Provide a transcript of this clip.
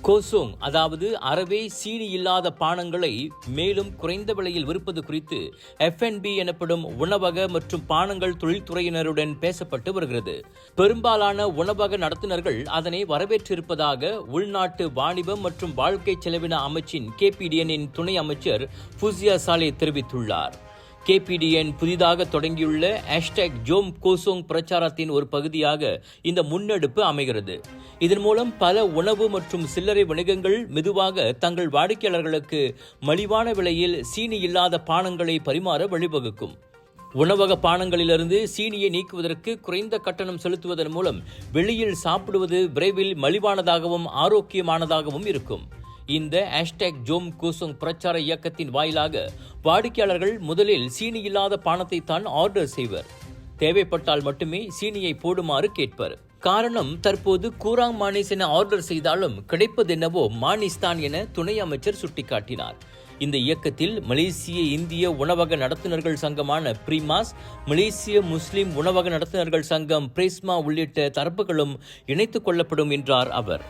கோசோங் அதாவது அறவே சீனி இல்லாத பானங்களை மேலும் குறைந்த விலையில் விற்பது குறித்து F&B எனப்படும் உணவக மற்றும் பானங்கள் தொழில்துறையினருடன் பேசப்பட்டு வருகிறது. பெரும்பாலான உணவக நடத்துனர்கள் அதனை வரவேற்றிருப்பதாக உள்நாட்டு வாணிபம் மற்றும் வாழ்க்கை செலவின அமைச்சின் KPDN துணை அமைச்சர் ஃபுசியா சாலே தெரிவித்துள்ளார். KPDN புதிதாக தொடங்கியுள்ள #ஜோம் கோசோங் பிரச்சாரத்தின் ஒரு பகுதியாக இந்த முன்னெடுப்பு அமைகிறது. இதன் மூலம் பல உணவு மற்றும் சில்லறை வணிகங்கள் மெதுவாக தங்கள் வாடிக்கையாளர்களுக்கு மலிவான விலையில் சீனி இல்லாத பானங்களை பரிமாற வழிவகுக்கும். உணவக பானங்களிலிருந்து சீனியை நீக்குவதற்கு குறைந்த கட்டணம் செலுத்துவதன் மூலம் வெளியில் சாப்பிடுவது விரைவில் மலிவானதாகவும் ஆரோக்கியமானதாகவும் இருக்கும். இந்த #ஜோம் கோசோங் பிரச்சார இயக்கத்தின் வாயிலாக வாடிக்கையாளர்கள் முதலில் சீனி இல்லாத பானத்தை தான் ஆர்டர் செய்வர். தேவைப்பட்டால் மட்டுமே சீனியை போடுமாறு கேட்பர். காரணம், தற்போது கூராங் மானிஸ் என ஆர்டர் செய்தாலும் கிடைப்பதென்னவோ மானிஸ் தான் என துணை அமைச்சர் சுட்டிக்காட்டினார். இந்த இயக்கத்தில் மலேசிய இந்திய உணவக நடத்துனர்கள் சங்கமான பிரிமாஸ், மலேசிய முஸ்லிம் உணவக நடத்துனர்கள் சங்கம் பிரேஸ்மா உள்ளிட்ட தரப்புகளும் இணைத்துக் கொள்ளப்படும் என்றார் அவர்.